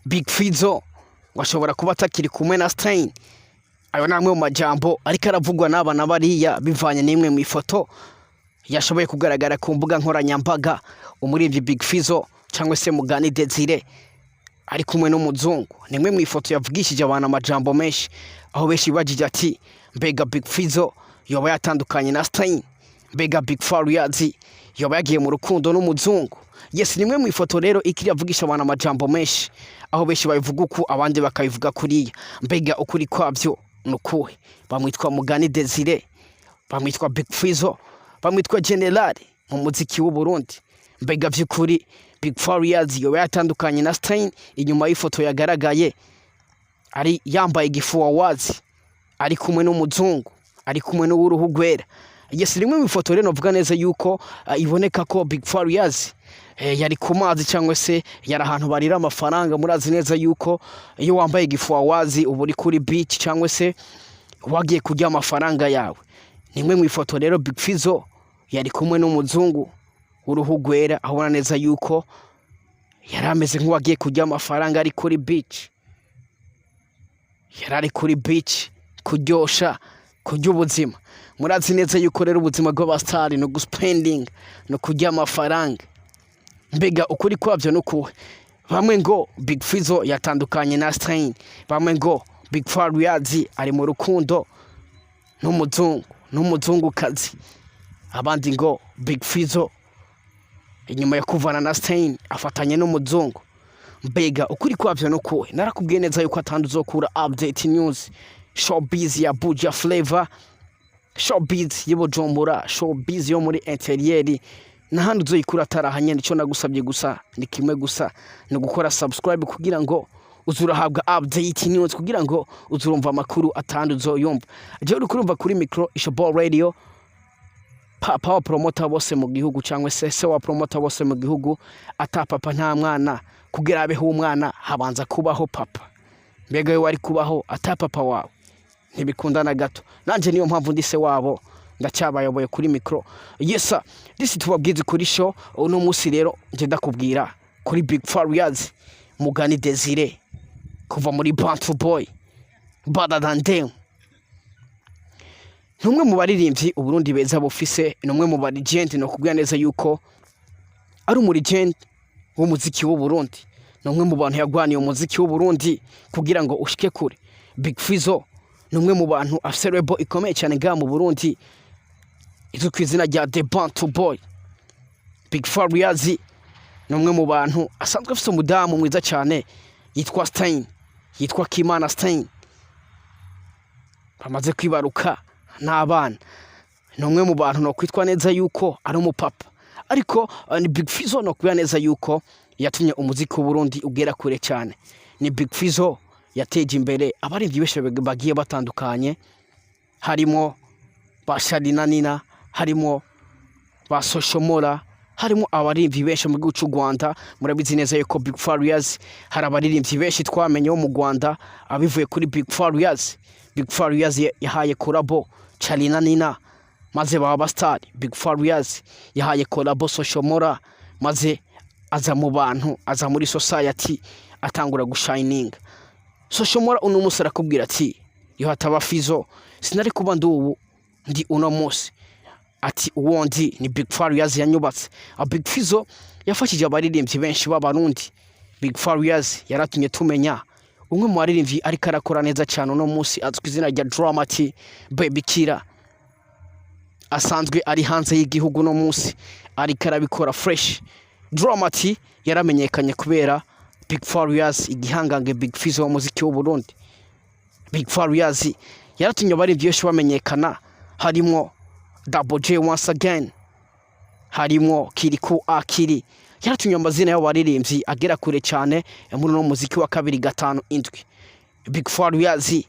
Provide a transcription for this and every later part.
Big Fizzo washobora kuba atakiri kumwe na Stein. Ayo namwe mu majambo ariko aravugwa n'abana bariya bivanye n'imwe mu ifoto yashoboye kugaragara ku mbuga nkoranyambaga. Umuririmbyi Big Fizzo cyangwa se Mugani Desire ari kumwe n'umuzungu. Nimwe mu ifoto yavugishije abantu amajambo menshi, aho benshi bagije ati mbega Big Fizzo yoba yatandukanye na Stein, mbega Big Farious yoba yagiye mu rukundo n'umuzungu. Yes, nimwe mu ifoto rero ikiri yavugisha abantu amajambo menshi, aho benshi babivuga uku abandi bakabivuga kuriya. Mbega ukuri kwabyo nukuhe? Bamwitwa Mugani Desire, bamwitwa Big Fizzo, bamwitwa General mu muziki w'u Burundi. Mbega vy'ukuri Big Farious yoba yatandukanye na Stein inyuma y'ifoto yagaragaye ari yambaye igifuwa wazi, ari kumwe n'umuzungu, ari kumwe n'uruhu rwera. Yes, rimwe mu ifoto rero novuga neza yuko iboneka ko Big Farious yari ku mazi cyangwa se yari ahantu barira amafaranga. Murazi neza yuko iyo wambaye igifuwa wazi uba uri kuri beach cyangwa se wagiye kurya amafaranga yawe. Nimwe mu ifoto rero Big Fizzo yari kumwe n'umuzungu uruhu rwera, abona neza yuko yari ameze nk'uwagiye kurya amafaranga ari kuri beach. Yari ari kuri beach kuryosha, kurya ubuzima. Murazi neza yuko rero ubuzima bw'abastari no guspending no kurya amafaranga. Mbega ukuri kwabyo nukuhe? Bamwe ngo Big Fizzo yatandukanye na Stein, bamwe ngo Big Farious ari mu rukundo n'umuzungukazi, abandi ngo Big Fizzo inyuma yo kuvana na Stein afatanye n'umuzungu. Mbega ukuri kwabyo nukuhe? Narakubwiye neza yuko atanduzokura update news, showbiz ya Buja Flavor, showbiz y'Ibujumbura, showbiz yo muri interieur. Nahandi uzoyikura atarahanye. Nico nagusabye gusa ni kimwe gusa, no gukora subscribe kugira ngo uzurahabwa update news, kugira ngo uzurumva amakuru atandi uzoyumva. Je uri kurumva kuri micro Ishobora Radio, papa wa promoter bose mu gihugu cyangwa se wa promoter bose mu gihugu. Ata papa nta mwana, kugira abeho umwana habanza kubaho papa. Mbega yo wari kubaho ata papa wawe ntibikundana gato. Nanje niyo mpamvu ndise wabo ndacyabayoboye kuri micro. Yes, this tubabwize kuri show uno musi rero nje ndakubwira kuri Big Farious Mugani Desire kuva muri Bantu Boy Better Than Them. Numwe mu baririmbyi Uburundi beza bufise, numwe mu barigenti no kubwira neza yuko ari umurigenti w'umuziki w'u Burundi. Numwe mu bantu yagwaniye umuziki w'u Burundi kugira ngo ushike kure. Big Fizzo numwe mu bantu afise rebo ikomeye cyane ga mu Burundi izwi ku izina rya The Bantu Boy. Big Farious numwe mu bantu asanzwe afise umudamu mwiza cyane yitwa Stein, yitwa Kimana Stein, bamaze kwibaruka n'abana. Numwe mu bantu no kwitwa neza yuko ari umupapa, ariko ni Big Fizzo no kubya neza yuko yatumye umuziki w'u Burundi ugera kure cyane. Ni Big Fizzo yateje imbere abarivyi beshe bagiye batandukanye, harimo ba Sharina Nina, harimo ba Soshomora, harimo abarivyi beshe mu gihugu cy'u Rwanda. Murabizi neza yuko Big Farious hari abarivyi beshe twamenye mu Rwanda abivuye kuri Big Farious. Big Farious yahaye collabo Sharina Nina maze baba star. Big Farious yahaye collabo Soshomora maze aza mu bantu, aza muri society atangura gushining. Soshomora uno musi arakubwira ati yo hataba Fizzo sinari kuba ndubu ndi uno musi. Ati uwondi ni Big Farious yanyubatse. Big Fizzo yafashije abaririmbyi benshi b'abarundi. Big Farious yaratumye tumenya umwe mu baririmbyi ariko arakora neza cyane uno musi azwi izina rya Dramati Baby Killer, asanzwe ari hanze y'igihugu no musi ariko arabikora fresh. Dramati yaramenyekanye kubera Big Farious igihangange Big Fizzo w'umuziki w'u Burundi. Big Farious yaratumye abaririmbyi benshi bamenyekana, harimo Double J Once Again, harimo Kiriku Akiri. Yaratumye amazina y'abaririmbyi agera kure cyane muri no muziki wa 257. Big Farious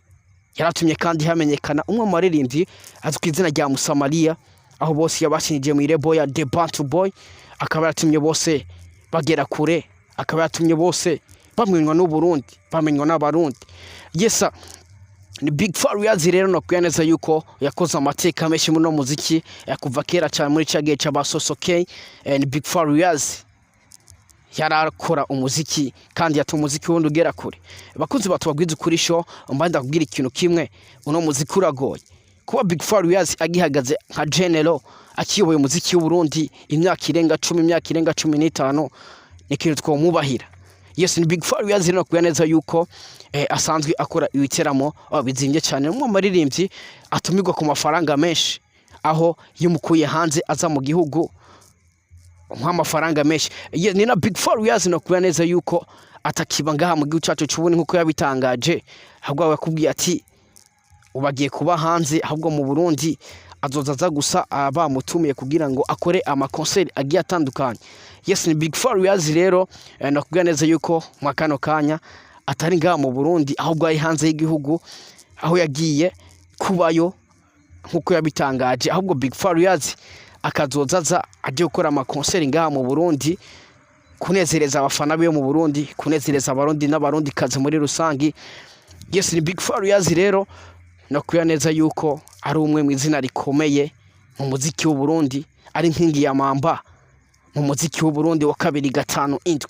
yaratumye kandi hamenyekana umwe mu baririmbyi azwi izina rya Musamaria, aho bose yabashingiye mu irebo ya The Bantu Boy. Akaba yaratumye bose bagera kure, akaba yatumye bose bamenywa n'u Burundi, bamenywa n'abarundi. Yes, ni Big Farious rero no kuyaneza yuko yakoze amateka menshi muri no muziki yakuva kera cyane muri cyagiye cy'abasosoke. Ni Big Farious yarakora umuziki kandi yatuma umuziki wundi ugera kure. Bakunzi batubabwiza ukuri show, mba ndakubwira ikintu kimwe, uno muziki uragoye. Kuba Big Farious agihagaze nka General akiyoboye umuziki w'u Burundi imyaka irenga 10, imyaka irenga 15, ni ikintu twomubahira. Yes, ni Big Farious rero kuya neza yuko asanzwe akora ibiteramo bizimbye cyane, mu maririmbyi atumirwa ku mafaranga menshi, aho yumukuye hanze aza mu gihugu amafaranga menshi. Ni na Big Farious no kuya neza yuko atakiba ngaha mu gihugu cyacu cy'ubuni nkuko yabitangaje, ahubwo yakubwiye ati ubagiye kuba hanze, ahubwo mu Burundi azozaza gusa abamutumiye kugira ngo akore amakoncert agiye atandukanye. Yes, ni Big Farious rero no kuya neza yuko mu kano kanya atari ngaha mu Burundi, ahubwo ari hanze y'igihugu aho yagiye kubayo nkuko yabitangaje, ahubwo Big Farious akazozaza agiye gukora amakoncert ngaha mu Burundi kunezereza abafana be mu Burundi, kunezereza abarundi n'abarundi kazi muri rusangi. Yes, ni Big Farious rero no kuya neza yuko ari umwe mu izina rikomeye mu muziki w'u Burundi, ari nkingi ya mamba mu muziki w'u Burundi wa 257.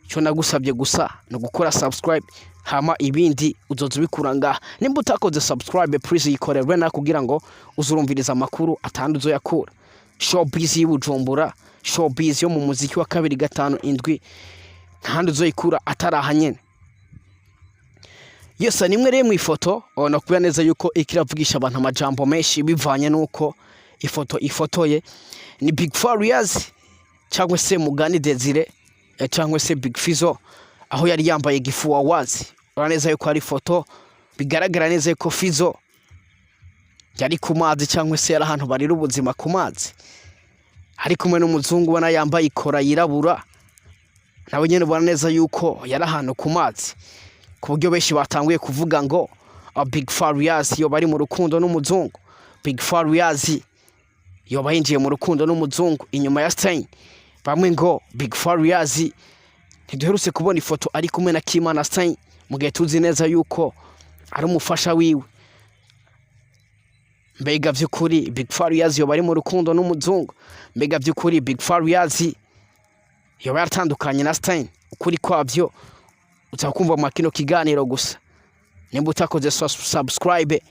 Cyo nagusabye gusa no gukora subscribe, hama ibindi uzoza bikuranga. Nimba utakoze subscribe please yikorere na kugira ngo uzurumviriza amakuru atanduzo yakura. Showbiz y'Ubujumbura, showbiz yo mu muziki wa 257 ntandi uzoyikura ataraha nyene. Yes, nimwe rero mu ifoto no kuya neza yuko ikiravugisha abantu amajambo menshi bivanye nuko ifoto ifotoye ni Big Farious cyangwa se Mugani Desire cyangwa se Big Fizzo, aho yari yambaye gifuwa wazi. Uraneza yuko ari foto bigaragara neza yuko Fizzo yari ku mazi cyangwa se yari ahantu barira ubuzima ku mazi, ari kumwe n'umuzungu ubona yambaye ikora yirabura, nawe nyene ubona neza yuko yari ahantu ku mazi, ku buryo benshi batanguye kuvuga ngo Big Farious yoba ari mu rukundo n'umuzungu, Big Farious yoba yinjiye mu rukundo n'umuzungu inyuma ya Stein. Bamwe ngo Big Farious ntiduherutse kubona ifoto ari kumwe na Kimana Stein, mu gihe tuzi neza yuko ari umufasha wiwe. Mbega vy'ukuri Big Farious yoba ari mu rukundo n'umuzungu? Mbega vy'ukuri Big Farious yoba yaratandukanye na Stein? Ukuri kwavyo utakumva mu kino kiganiro gusa. Nimba utakoze subscribe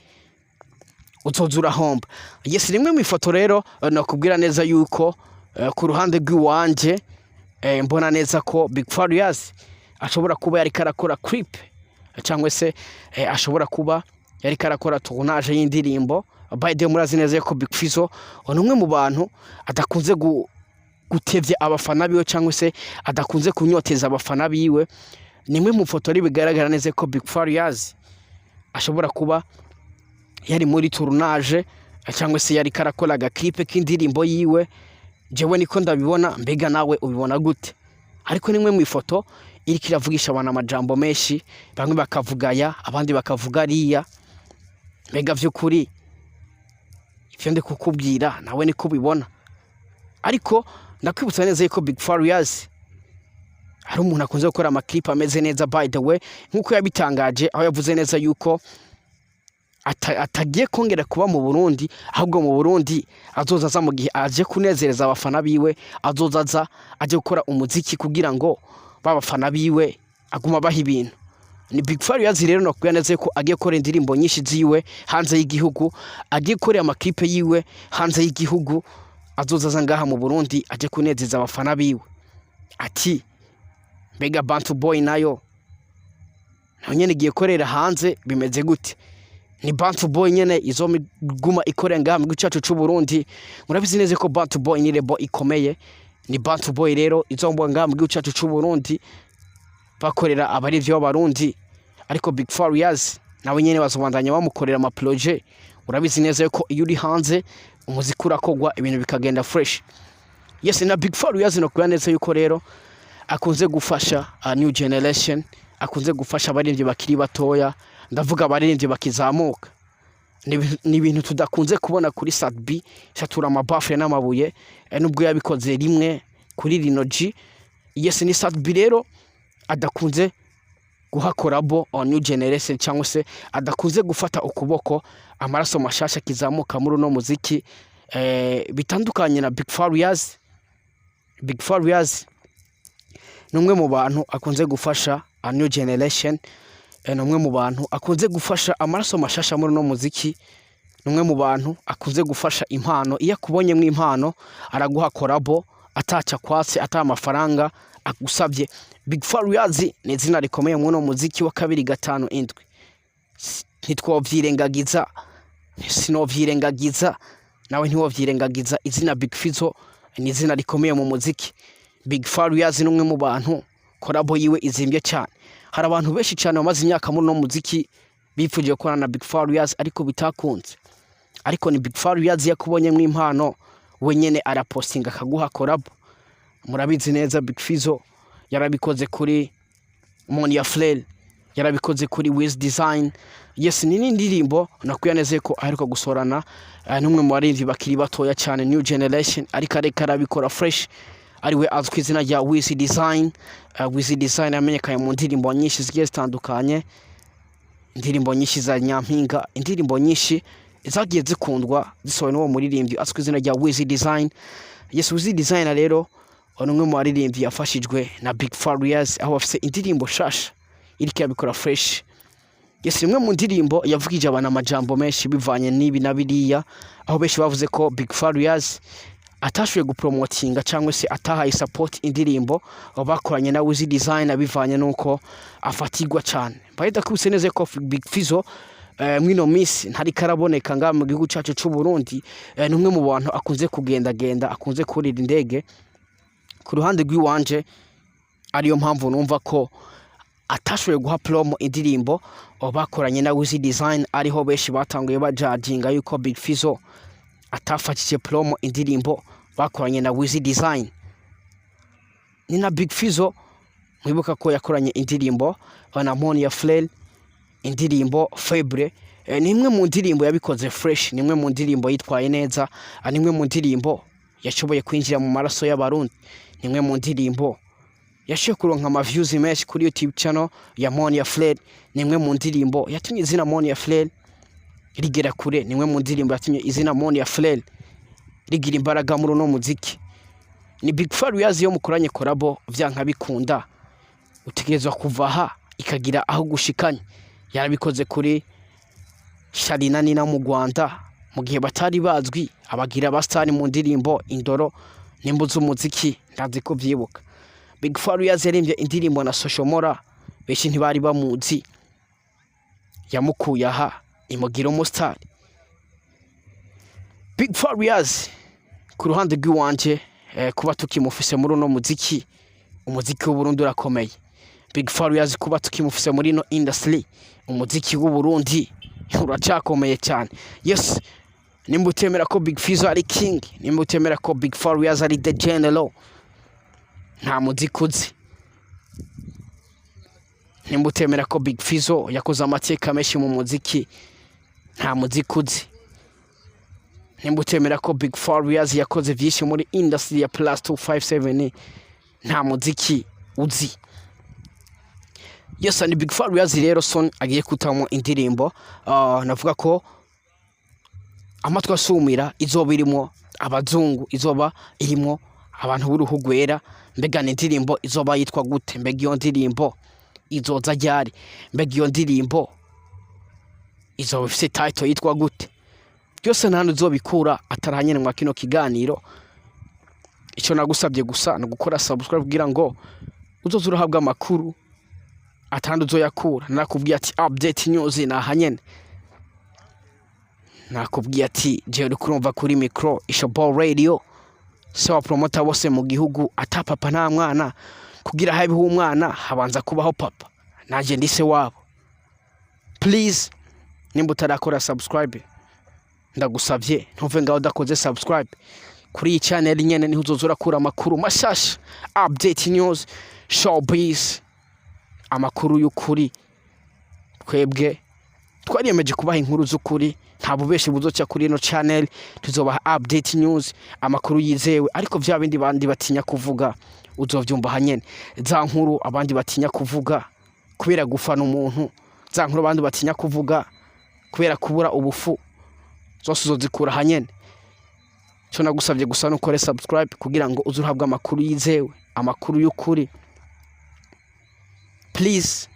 utozura homba. Yes, rimwe mu ifoto rero no kubwira neza yuko ku ruhande rw'iwanje mbona neza ko Big Farious ashobora kuba yari karakora clip cyangwa se ashobora kuba yari karakora tournage y'indirimbo. By the way, murazi neza yuko Big Fizzo ni umwe mu bantu adakunze gutevya abafana biwe cyangwa se adakunze kunyoteza abafana biwe. Nimwe mu foto ari bigaragara neza ko Big Farious ashobora kuba yari muri tournage cyangwa se yari karakora aga clip k'indirimbo yiwe. Jewe niko ndabibona, mbega nawe ubibona gute? Ariko nimwe mu ifoto iri kiravugisha abantu amajambo menshi, bamwe bakavugaya abandi bakavuga ariya. Mbega vy'ukuri ivyo ndi kukubwira nawe niko ubibona? Ariko ndakwibutsa neza yuko Big Farious ari umuntu akunze gukora amaclip ameze neza. By the way, nkuko yabitangaje aho yavuze neza yuko atagiye kongera kuba mu Burundi, ahubwo mu Burundi azozaza mu gihe aje kunezereza abafana biwe, azozaza aje gukora umuziki kugira ngo babafana biwe aguma baha ibintu. Ni Big Farious rero no kuya neza ko agiye gukora indirimbo nyinshi ziwe hanze y'igihugu, agiye gukora amaclip yiwe hanze y'igihugu, azozaza ngaha mu Burundi aje kunezeza abafana biwe. Ati mbega Bantu Boy nayo nyene igiye korera hanze bimeze gute? Ni Bantu Boy nyene izomiguma ikorera ngaha mu gihugu cyacu cy'u Burundi. Murabizi neza ko Bantu Boy ni lebo ikomeye. Ni Bantu Boy rero izombwa ngaha mu gihugu cyacu cy'u Burundi bakorera abarivyo b'abarundi. Ariko Big Farious nawe nyene bazobandanya bamukorera ama projet. Urabizi neza yuko iyo uri hanze umuziki urakogwa ibintu bikagenda fresh. Yes, na Big Farious no kuya neza yuko rero akunze gufasha a new generation, akunze gufasha abarivyo bakiri batoya, ndavuga abarivyo bakizamuka. Ni ibintu tudakunze kubona kuri Sadbi shatura amabafre n'amabuye, nubwo yabikoze rimwe kuri Rino G. Yes, ni Sadbi rero adakunze guhakorabo on new generation cyangwa se adakunze gufata ukuboko amaraso mashasha kizamuka muri no muziki bitandukanye na Big Farious. Big Farious ni umwe mu bantu akunze gufasha a new generation, ni umwe mu bantu akunze gufasha amaraso mashasha muri no muziki, ni umwe mu bantu akunze gufasha impano. Iyo akubonyemo impano araguha korabo ataca kwatse ata amafaranga agusabye. Big Farious ni izina rikomeye mu no muziki wa 257. Ntitwovyirengagiza, sinovyirengagiza, nawe ntiwovyirengagiza. Izina Big Fizzo ni izina rikomeye mu muziki. Big Farious ni umwe mu bantu korabo yiwe izimbye cyane. Hari abantu benshi cyane bamaze imyaka muri no muziki bipfuje gukorana na Big Farious ariko bitakunze. Ariko ni Big Farious yakubonyemo impano wenyene arapostinga akaguha korabo. Murabizi neza Big Fizzo yarabikoze kuri Monia Flair, yarabikoze kuri Wiz Design. Yes, ni n'indirimbo nakuya neze ko aheruka gusorana n'umwe mu barinzi bakiri batoya cyane new generation, ariko areka arabikora fresh, ariwe azwi izina rya Wiz Design. Wiz Design amenyekanye mu ndirimbo nyinshi zigiye zitandukanye, indirimbo nyinshi za Nyampinga, indirimbo nyinshi zagiye zikundwa zisohowe n'uwo muririmbyi azwi izina rya Wiz Design. Yes, Wiz Design rero umwe mu baririmbyi yafashijwe na Big Farious aho bafite indirimbo shasha iriko yabikora fresh. Yes, imwe mu ndirimbo yavugije abana amajambo menshi bivanye n'ibi na biriya, aho benshi bavuze ko Big Farious atashuye gupromotinga cyangwa se atahaye support indirimbo bakoranye na Wiz Design bivanye nuko afatigwa cyane. Bayida kubise neze ko Big Fizzo mwino miss ntari karaboneka nga mu gihugu cyacu cy'u Burundi. Ni umwe mu bantu akunze kugenda akunze kurira indege. Ku ruhande rw'iwanje ariyo mpamvu numva ko atashoboye guha promo indirimbo bakoranye na Wiz Design, ariho benshi batanguye bajajinga yuko Big Fizzo atafashije promo indirimbo bakoranye na Wiz Design. Ni na Big Fizzo mwibuka ko yakoranye indirimbo na Monia Flair, indirimbo Febre. Ni imwe mu ndirimbo yabikoze fresh, ni imwe mu ndirimbo yitwaye neza, ni imwe mu ndirimbo yashoboye kwinjira mu maraso y'abarundi, ni imwe mu ndirimbo yashoboye kuronka ama views menshi kuri YouTube channel ya Monia Flair, ni imwe mu ndirimbo yatumye izina Monia Flair rigera kure, ni imwe mu ndirimbo yatumye izina Monia Flair rigira imbaraga muri no muziki. Ni Big Farious yo mukoranye korabo vyanka bikunda utegerezwa kuvaha ikagira aho gushikanya. Yarabikoze kuri Sharina Nina mu Rwanda mu gihe batari bazwi, abagira abastani mu ndirimbo Indoro n'imbuzo umuziki ndazi ko byibuka. Big Farious yaririmbye indirimbo na Soshomora benshi ntibari bamuzi, yamukuye aha imugira umustar. Big Farious ku ruhande rw'iwanje kuba tukimufise muri no muziki, umuziki w'u Burundi urakomeye. Big Farious kuba tukimufise muri no industry, umuziki w'u Burundi uracakomeye cyane. Yes, nimba utemera ko Big Fizzo ari king, nimba utemera ko Big Farious ari the general, nta muziki uzi. Nimba utemera ko Big Fizzo yakoze amateka menshi mu muziki, nta muziki uzi. Nimba utemera ko Big Farious yakoze byinshi muri industry ya plus 257, nta muziki uzi. Yes, ni Big Farious rero son agiye kutamo indirimbo, navuga ko amatwa asumira izoba irimo abazungu, izoba irimo abantu b'uruhu rwera. Mbega ni indirimbo izoba yitwa gute? Mbega iyo ndirimbo izoza ryari? Mbega iyo ndirimbo izoba ifite title yitwa gute? Byose nta nuzobikura atarahanyene mwa kino kiganiro. Icyo nagusabye gusa no gukora subscribe kugira ngo uzoza urahabwa amakuru atandi uzoyakura. Nakubwiye ati update news na hanyene, nakubwiye ati je uri kurumva kuri micro Ishobora Radio, sawa promoter bose mu gihugu atapapa nta mwana, kugira habiho umwana habanza kubaho papa, naje ndise wabo. Please nimba utarakora subscribe ndagusabye ntuve ngaho udakoze subscribe kuri iyi channel nyene, niho uzozura kura amakuru mashasha, update news, showbiz, amakuru y'ukuri. Twebwe twariyemeje kubaha inkuru z'ukuri, nta bubeshi buzoca kuri ino channel. Tuzobaha update news, amakuru yizewe, ariko vya bindi bandi batinya kuvuga uzovyumva hanyene. Za nkuru abandi batinya kuvuga kubera gufana umuntu, za nkuru abandi batinya kuvuga kubera kubura ubufu, zose uzozikura hanyene. cyo nagusabye gusa no kore subscribe kugira ngo uzuhabwe amakuru yizewe, amakuru y'ukuri. Please